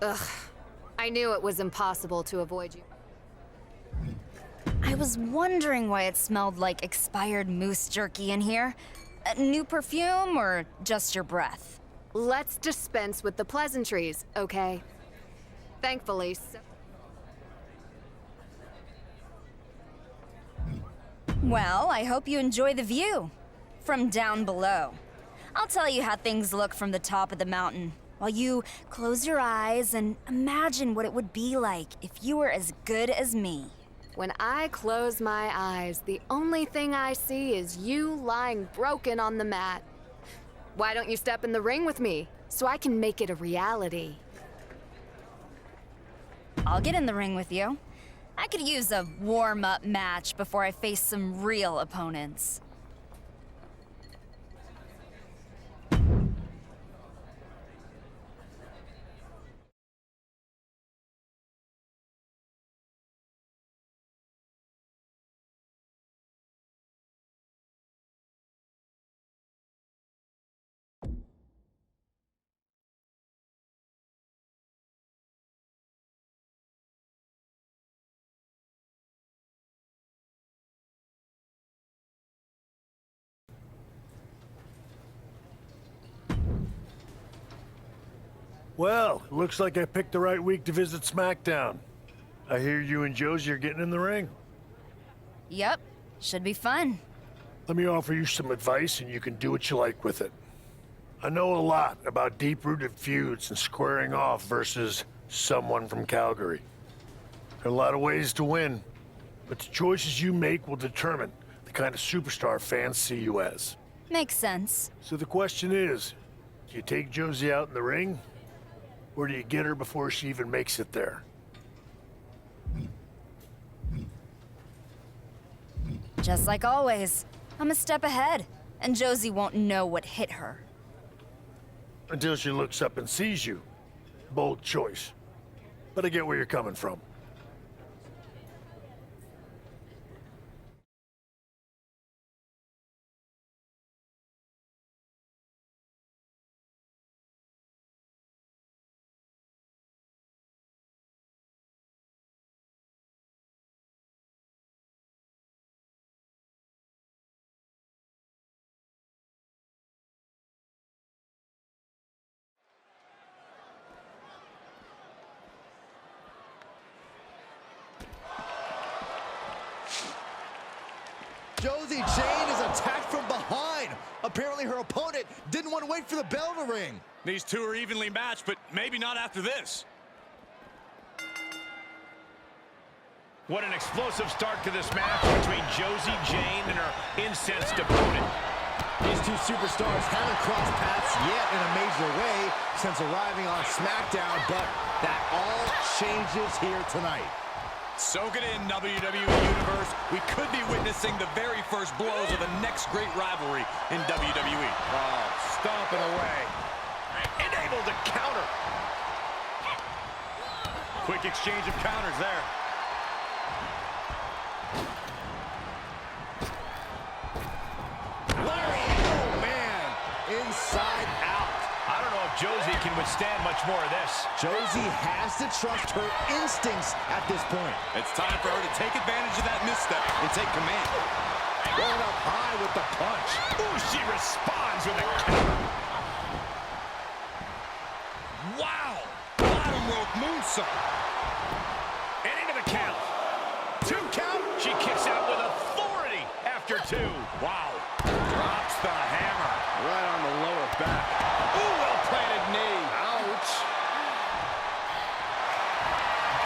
Ugh. I knew it was impossible to avoid you. I was wondering why it smelled like expired moose jerky in here. New perfume or just your breath? Let's dispense with the pleasantries, okay? Thankfully, Well, I hope you enjoy the view from down below. I'll tell you how things look from the top of the mountain, while you close your eyes and imagine what it would be like if you were as good as me. When I close my eyes, the only thing I see is you lying broken on the mat. Why don't you step in the ring with me, so I can make it a reality? I'll get in the ring with you. I could use a warm-up match before I face some real opponents. Well, it looks like I picked the right week to visit SmackDown. I hear you and Josie are getting in the ring. Yep, should be fun. Let me offer you some advice and you can do what you like with it. I know a lot about deep-rooted feuds and squaring off versus someone from Calgary. There are a lot of ways to win, but the choices you make will determine the kind of superstar fans see you as. Makes sense. So the question is, do you take Josie out in the ring? Or do you get her before she even makes it there? Just like always, I'm a step ahead, and Josie won't know what hit her. Until she looks up and sees you. Bold choice. But I get where you're coming from. Josie Jane is attacked from behind. Apparently her opponent didn't want to wait for the bell to ring. These two are evenly matched, but maybe not after this. What an explosive start to this match between Josie Jane and her incensed opponent. These two superstars haven't crossed paths yet in a major way since arriving on SmackDown, but that all changes here tonight. Soak it in, WWE Universe. We could be witnessing the very first blows of the next great rivalry in WWE. Oh, stomping away. And able to counter. Quick exchange of counters there. Oh, man. Inside out. I don't know if Josie can withstand much more of this. Josie has to trust her instincts at this point. It's time for her to take advantage of that misstep and take command. Going up high with the punch. Ooh, she responds with a counter. Wow! Bottom rope moonsault. And into the count. 2 count. She kicks out with authority after 2. Wow. Drops the hammer. Right on the lower back. Ooh, well-planted knee. Ouch.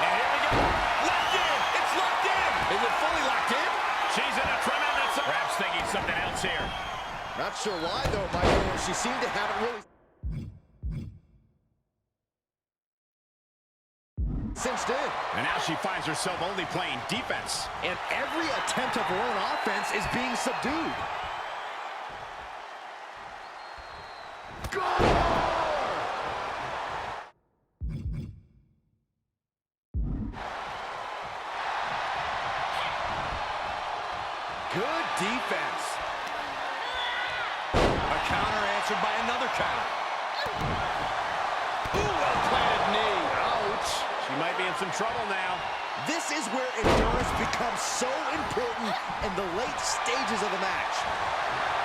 And here we go. Locked in. It's locked in. Is it fully locked in? She's in a tremendous... Perhaps thinking something else here. Not sure why, though, Michael. She seemed to have it really cinched in. And now she finds herself only playing defense. And every attempt of her own offense is being subdued. Good defense. A counter answered by another counter. Ooh, well-planted knee. in some trouble now. This is where endurance becomes so important in the late stages of the match.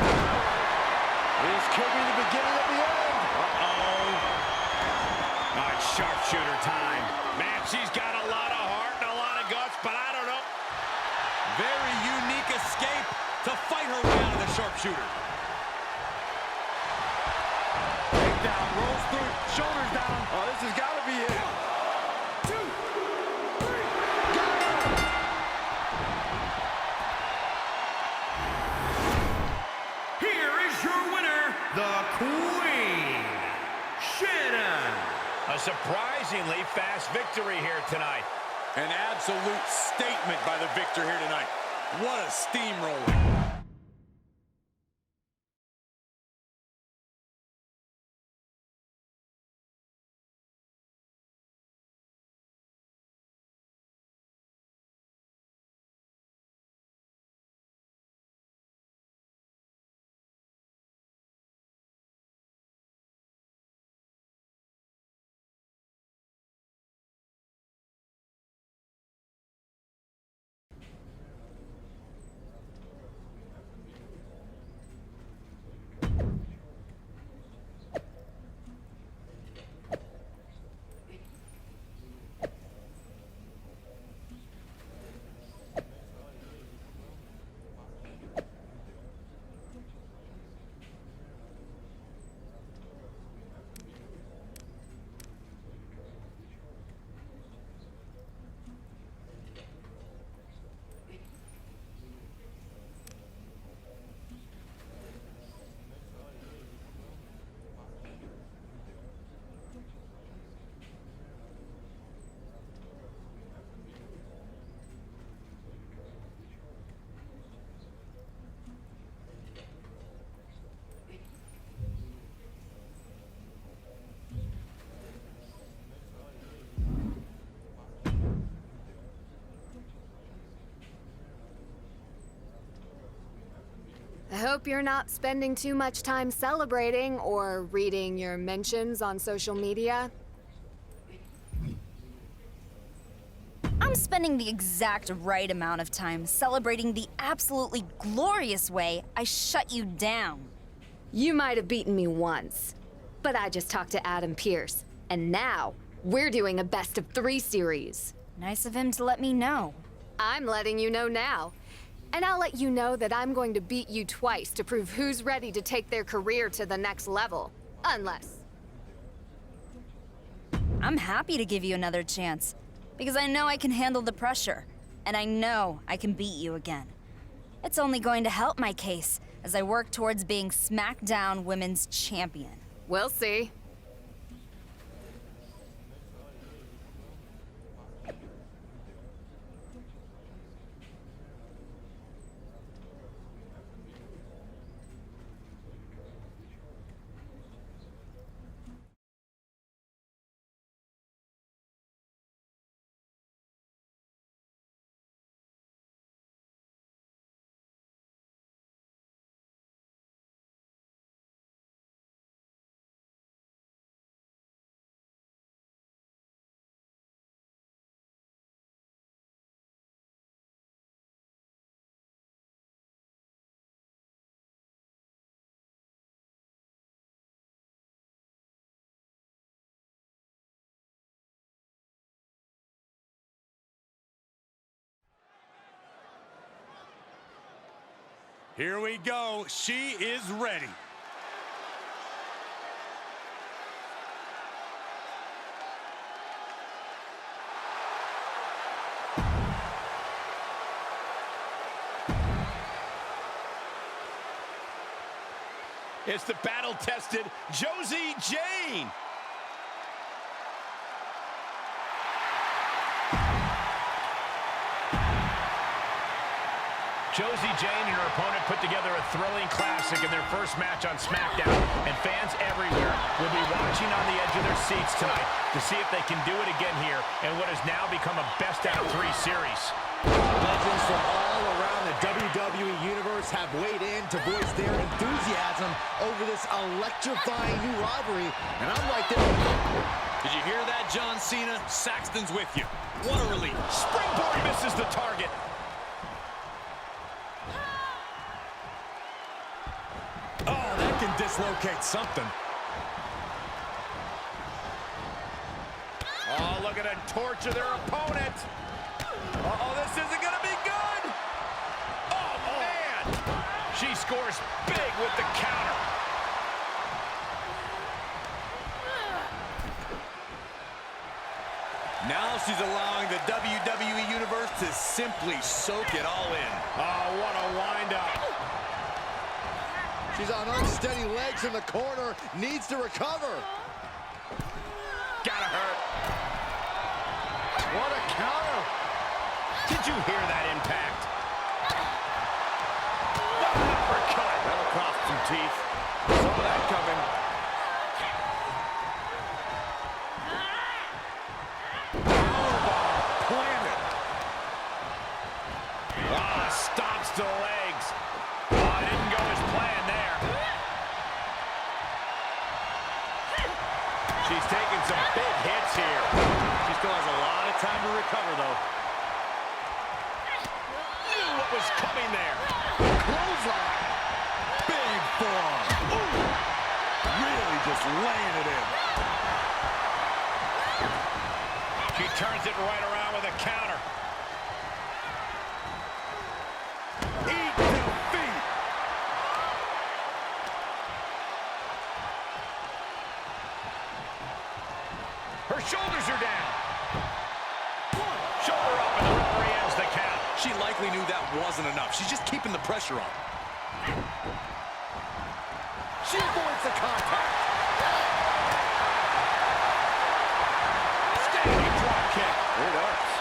This could be the beginning of the end. Uh-oh. Oh, it's sharpshooter time. Man, she's got a lot of heart and a lot of guts, but I don't know. Very unique escape to fight her way out of the sharpshooter. Takedown, rolls through, shoulders down. Oh, this has got to be it. The Queen, Shannon. A surprisingly fast victory here tonight. An absolute statement by the victor here tonight. What a steamroller. I hope you're not spending too much time celebrating or reading your mentions on social media. I'm spending the exact right amount of time celebrating the absolutely glorious way I shut you down. You might have beaten me once, but I just talked to Adam Pearce, and now we're doing a best-of-3 series. Nice of him to let me know. I'm letting you know now. And I'll let you know that I'm going to beat you twice to prove who's ready to take their career to the next level. Unless... I'm happy to give you another chance, because I know I can handle the pressure, and I know I can beat you again. It's only going to help my case as I work towards being SmackDown Women's Champion. We'll see. Here we go. She is ready. It's the battle-tested Josie Jane. Josie Jane and her opponent put together a thrilling classic in their first match on SmackDown, and fans everywhere will be watching on the edge of their seats tonight to see if they can do it again here in what has now become a best-out-of-3 series. Legends from all around the WWE Universe have weighed in to voice their enthusiasm over this electrifying new rivalry, and I'm right there with them. Did you hear that, John Cena? Saxton's with you. What a relief. Springboard misses the target. Oh, that can dislocate something. Oh, look at them torture their opponent. Uh-oh, this isn't going to be good. Oh, man. She scores big with the counter. Now she's allowing the WWE Universe to simply soak it all in. Oh, what a wind-up. She's on unsteady legs in the corner, needs to recover. Gotta hurt. What a counter. Did you hear that impact? What an uppercut. That'll cost some teeth. Saw that coming. Powerbomb planted. Ah, stomps to the legs. Oh, it didn't go as planned there. She's taking some big hits here. She still has a lot of time to recover, though. Knew what was coming there. Clothesline. Big forearm. Ooh. Really just laying it in. She turns it right around with a counter. Eat defeat. Her shoulders are down. Shoulder up, and the referee ends the count. She likely knew that wasn't enough. She's just keeping the pressure on. She avoids the contact. Standing drop kick. It hurts.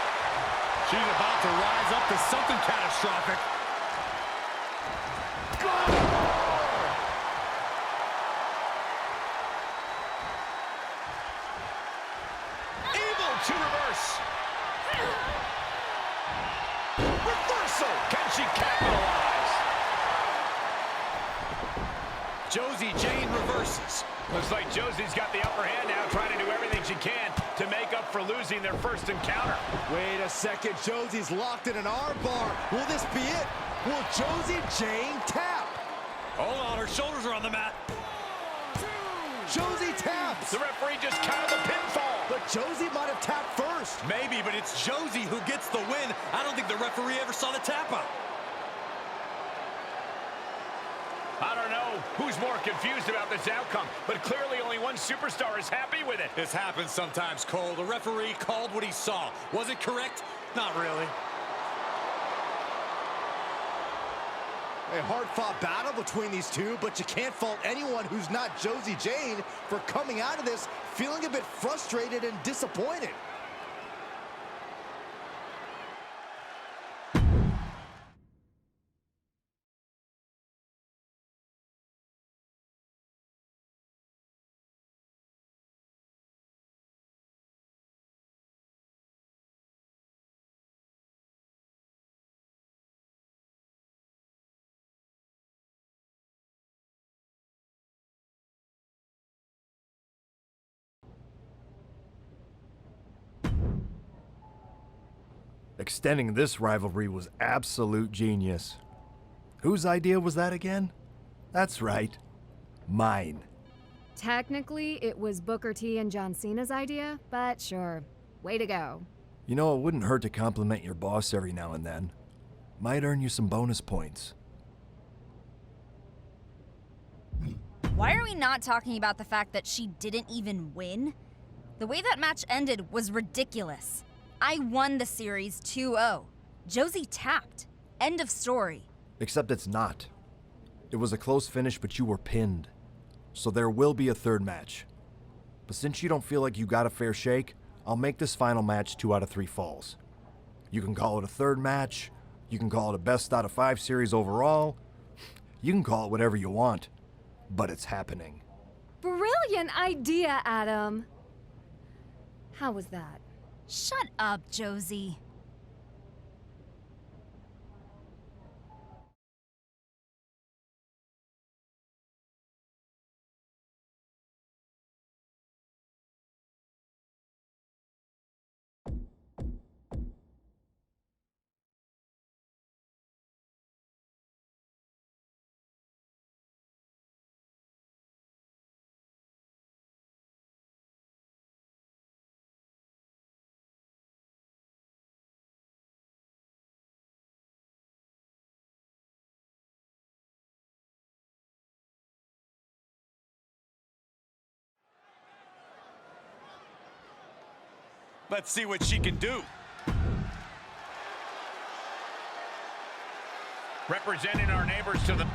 She's about to rise up to something catastrophic. Able to reverse. Reversal. Can she capitalize? Josie Jane reverses. Looks like Josie's got the upper hand now, trying to do everything she can to make up for losing their first encounter. Wait a second, Josie's locked in an armbar. Will this be it? Will Josie Jane tap? Hold on, her shoulders are on the mat. Josie taps. The referee just counted the pinfall. But Josie might have tapped first. Maybe, but it's Josie who gets the win. I don't think the referee ever saw the tap out. I don't know who's more confused about this outcome, but clearly only one superstar is happy with it. This happens sometimes, Cole. The referee called what he saw. Was it correct? Not really. A hard-fought battle between these two, but you can't fault anyone who's not Josie Jane for coming out of this feeling a bit frustrated and disappointed. Extending this rivalry was absolute genius. Whose idea was that again? That's right, mine. Technically, it was Booker T and John Cena's idea, but sure. Way to go. You know, it wouldn't hurt to compliment your boss every now and then. Might earn you some bonus points. Why are we not talking about the fact that she didn't even win? The way that match ended was ridiculous. I won the series 2-0. Josie tapped. End of story. Except it's not. It was a close finish, but you were pinned. So there will be a third match. But since you don't feel like you got a fair shake, I'll make this final match 2 out of 3 falls. You can call it a third match, you can call it a best out of 5 series overall, you can call it whatever you want, but it's happening. Brilliant idea, Adam. How was that? Shut up, Josie. Let's see what she can do. Representing our neighbors to the...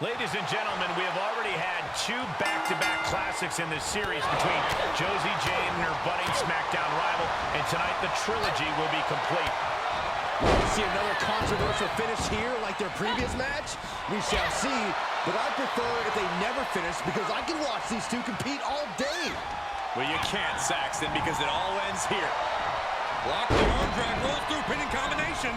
Ladies and gentlemen, we have already had 2 back-to-back classics in this series between Josie Jane and her budding SmackDown rival, and tonight the trilogy will be complete. See another controversial finish here like their previous match? We shall see, but I prefer if they never finish because I can watch these two compete all day. Well, you can't, Saxton, because it all ends here. Block the arm drag, rolls through, pinning combination.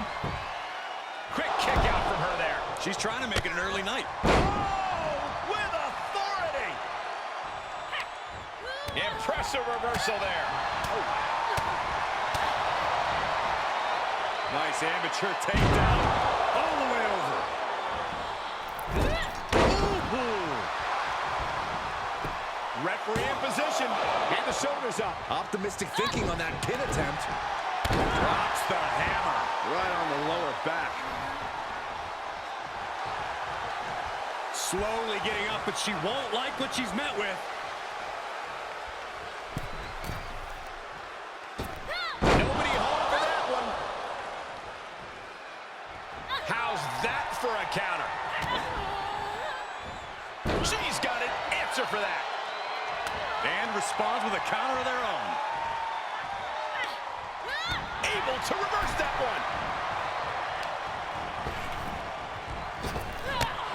Quick kick out from her there. She's trying to make it an early night. Oh, with authority. Impressive reversal there. Nice amateur takedown. All the way over. Referee in position. And the shoulders up. Optimistic thinking on that pin attempt. Drops the hammer. Right on the lower back. Slowly getting up, but she won't like what she's met with. Nobody home for that one. How's that for a counter? She's got an answer for that. And responds with a counter of their own. Able to reverse that one.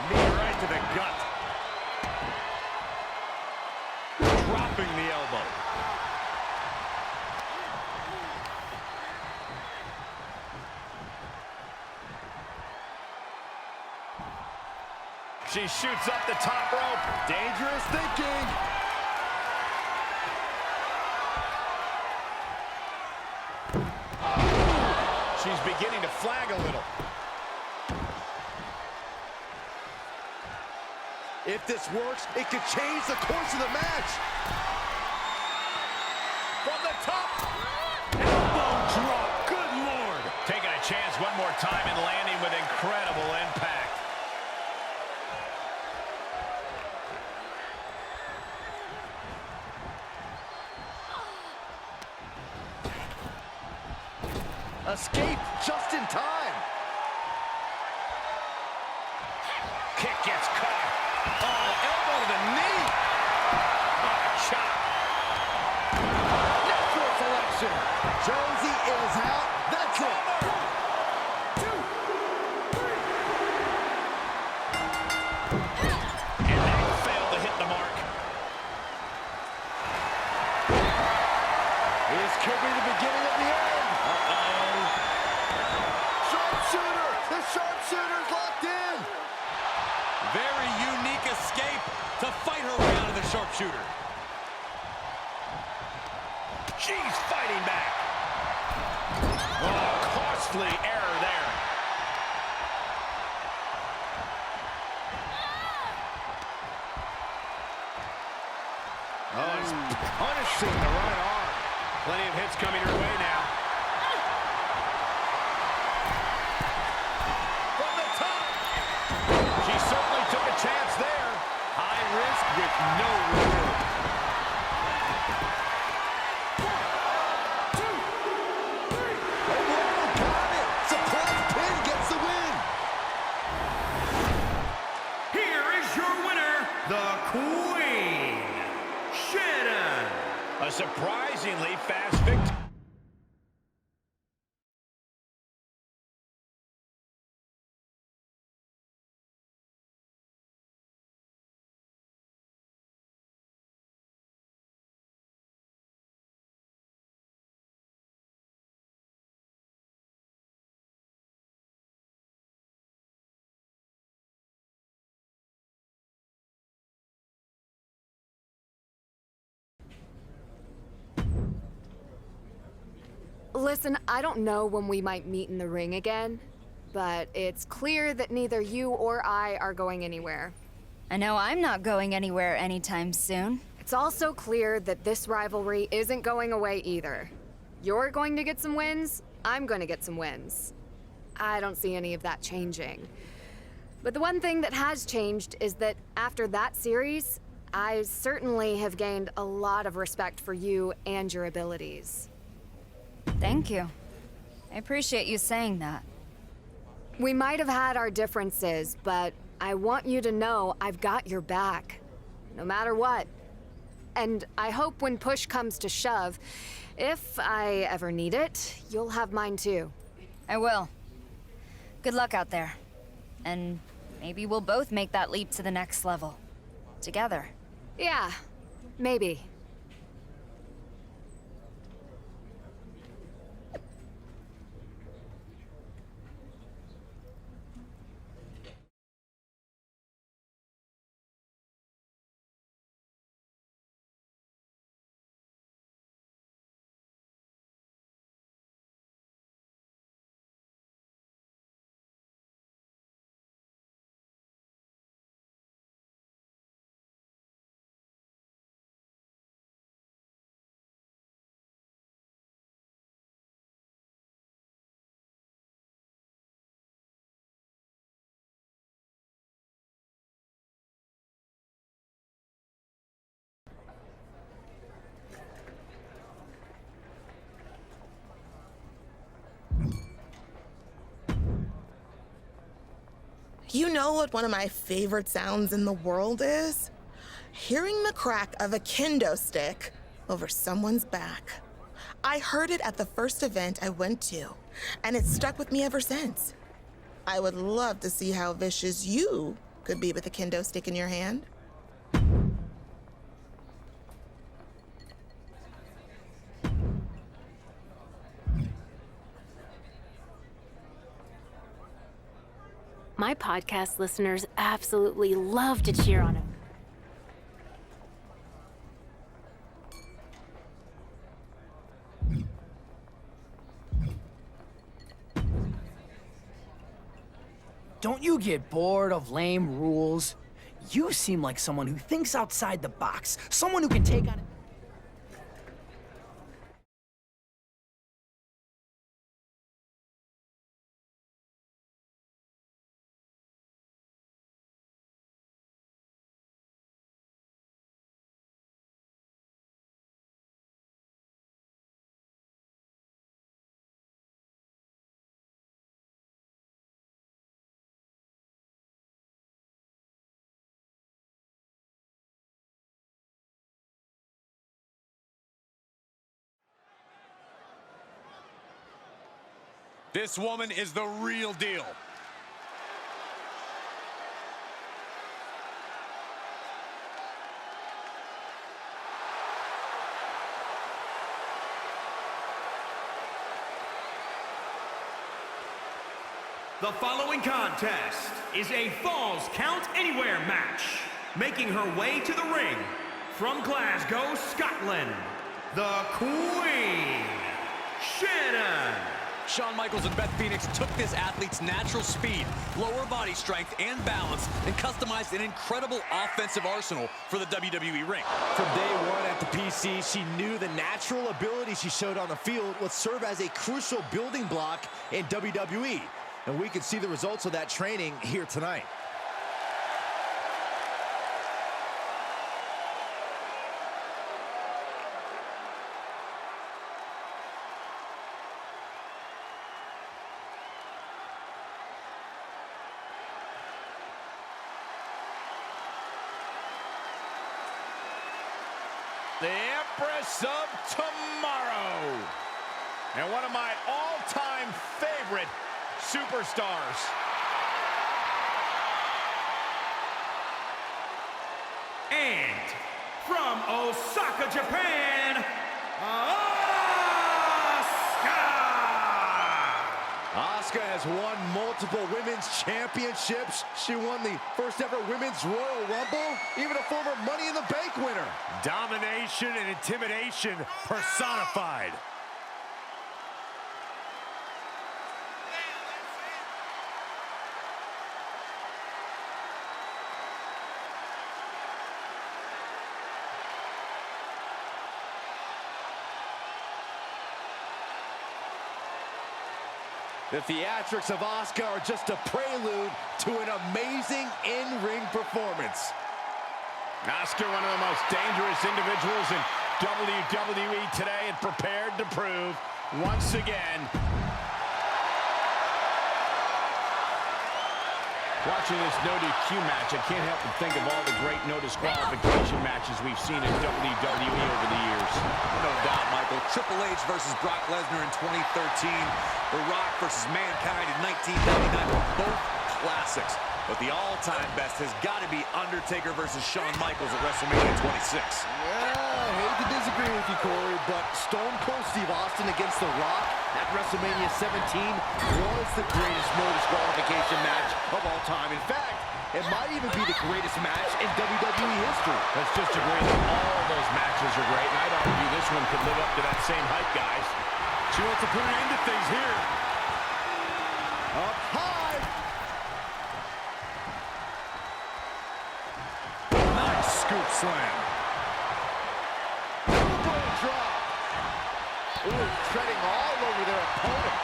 Knee right to the gut. Dropping the elbow. She shoots up the top rope. Dangerous thinking. She's beginning to flag a little. If this works, it could change the course of the match. From the top. Elbow drop. Good Lord. Taking a chance one more time and landing with incredible impact. Escape just in time. Kick gets caught. Oh, elbow to the knee. Oh, chop. Natural selection. Josie is out. That's it. 2, 3. And that failed to hit the mark. This could be the beginning of the end. Sharpshooter. The sharpshooter's locked in. Very unique escape to fight her way out of the sharpshooter. She's fighting back. Oh, costly error there. Oh, he's punishing the right arm. Plenty of hits coming her way now. From the top. She certainly took a chance there. High risk with no reward. 1, 2, 3. Got it. Surprise pin gets the win. Here is your winner, the Queen, Shannon. A surprisingly fast victory. Listen, I don't know when we might meet in the ring again, but it's clear that neither you or I are going anywhere. I know I'm not going anywhere anytime soon. It's also clear that this rivalry isn't going away either. You're going to get some wins, I'm going to get some wins. I don't see any of that changing. But the one thing that has changed is that after that series, I certainly have gained a lot of respect for you and your abilities. Thank you. I appreciate you saying that. We might have had our differences, but I want you to know I've got your back, no matter what. And I hope when push comes to shove, if I ever need it, you'll have mine too. I will. Good luck out there. And maybe we'll both make that leap to the next level. Together. Yeah, maybe. You know what one of my favorite sounds in the world is? Hearing the crack of a kendo stick over someone's back. I heard it at the first event I went to, and it's stuck with me ever since. I would love to see how vicious you could be with a kendo stick in your hand. My podcast listeners absolutely love to cheer on him. Don't you get bored of lame rules? You seem like someone who thinks outside the box, someone who can take on... This woman is the real deal. The following contest is a Falls Count Anywhere match. Making her way to the ring from Glasgow, Scotland, the Queen, Shannon. Shawn Michaels and Beth Phoenix took this athlete's natural speed, lower body strength, and balance, and customized an incredible offensive arsenal for the WWE ring. From day one at the PC, she knew the natural ability she showed on the field would serve as a crucial building block in WWE. And we can see the results of that training here tonight. The Empress of Tomorrow. And one of my all-time favorite superstars. And from Osaka, Japan, Asuka has won multiple women's championships. She won the first ever women's Royal Rumble, even a former Money in the Bank winner. Domination and intimidation personified. The theatrics of Asuka are just a prelude to an amazing in-ring performance. Asuka, one of the most dangerous individuals in WWE today, and prepared to prove once again. Watching this no DQ match, I can't help but think of all the great no disqualification matches we've seen in WWE over the years. No doubt, Michael. Triple H versus Brock Lesnar in 2013. The Rock versus Mankind in 1999 were both classics. But the all-time best has got to be Undertaker versus Shawn Michaels at WrestleMania 26. Yeah, I hate to disagree with you, Corey, but Stone Cold Steve Austin against The Rock at WrestleMania 17 was the greatest no disqualification match of all time. In fact, it might even be the greatest match in WWE history. Let's just agree that all those matches are great, and I'd argue this one could live up to that same hype, guys. She wants to put an end to things here. Up high. Scoop slam. Elbow drop. Ooh, treading all over their opponent.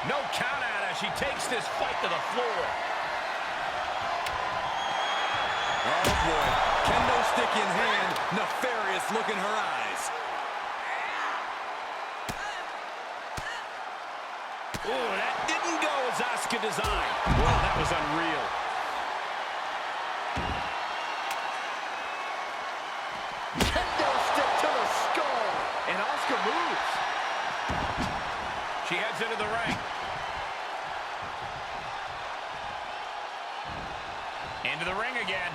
No count out as she takes this fight to the floor. Oh, boy. Kendo stick in hand. Nefarious look in her eyes. Ooh, that didn't go as Asuka designed. Wow, that was unreal. Kendo stick to the skull. And Asuka moves. She heads into the ring. Into the ring again.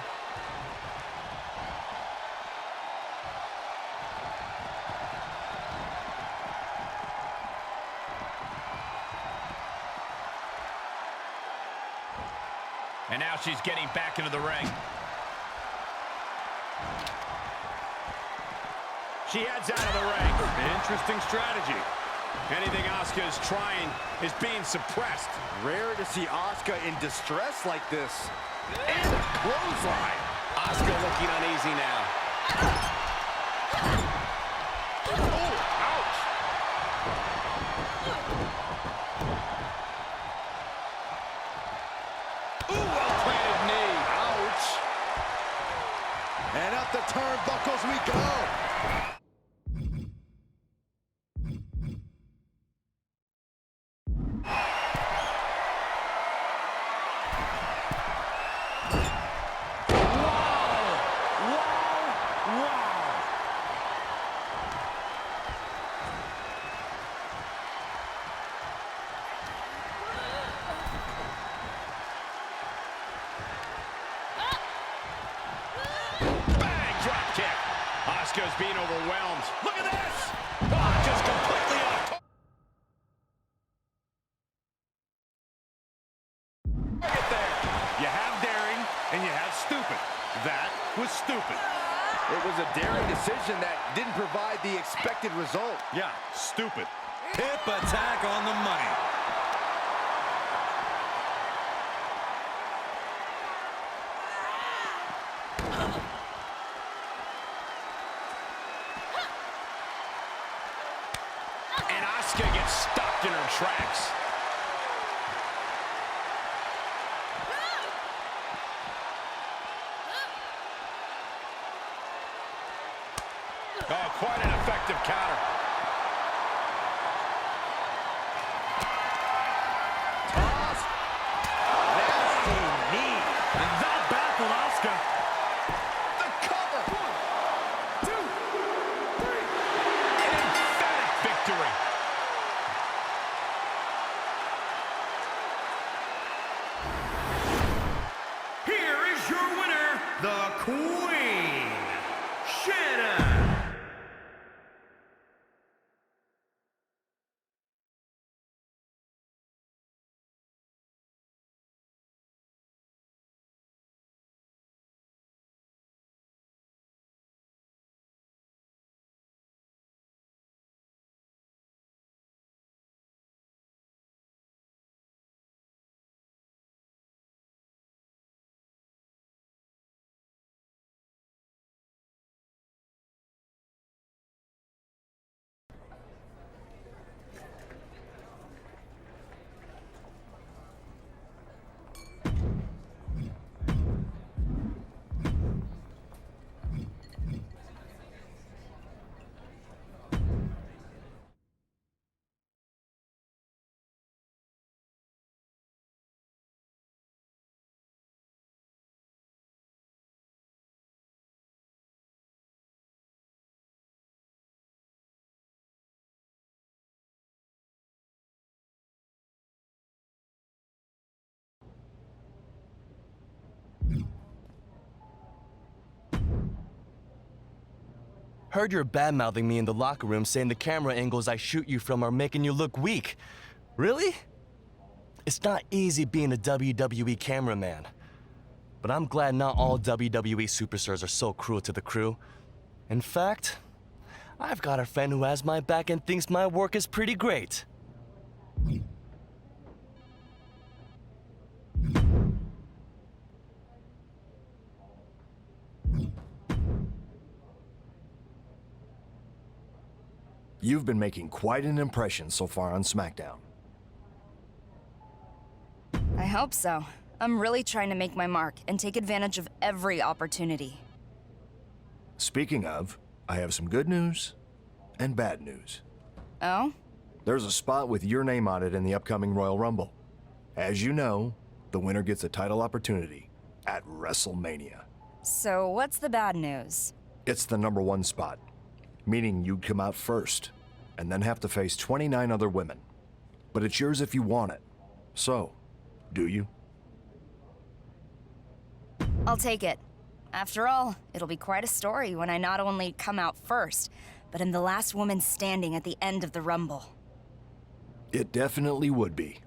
And now she's getting back into the ring. She heads out of the ring. Interesting strategy. Anything Asuka is trying is being suppressed. Rare to see Asuka in distress like this. And a clothesline. Asuka looking uneasy now. Oh, ouch. Ooh, well-planted knee. Ouch. And up the turnbuckles we go. Asuka's being overwhelmed. Look at this! Oh, just completely off. Look at there. You have daring, and you have stupid. That was stupid. It was a daring decision that didn't provide the expected result. Yeah, stupid. Hip attack on the money. And Asuka gets stopped in her tracks. Oh, quite an effective counter. Toss. Nasty knee. And that baffled Asuka. The cover. 1, 2, 3. An emphatic victory. Here is your winner, the Queen, Shanna. Heard you're bad-mouthing me in the locker room, saying the camera angles I shoot you from are making you look weak. Really? It's not easy being a WWE cameraman. But I'm glad not all WWE superstars are so cruel to the crew. In fact, I've got a friend who has my back and thinks my work is pretty great. You've been making quite an impression so far on SmackDown. I hope so. I'm really trying to make my mark and take advantage of every opportunity. Speaking of, I have some good news and bad news. Oh? There's a spot with your name on it in the upcoming Royal Rumble. As you know, the winner gets a title opportunity at WrestleMania. So what's the bad news? It's the #1 spot, meaning you'd come out first, and then have to face 29 other women. But it's yours if you want it. So, do you? I'll take it. After all, it'll be quite a story when I not only come out first, but am the last woman standing at the end of the Rumble. It definitely would be.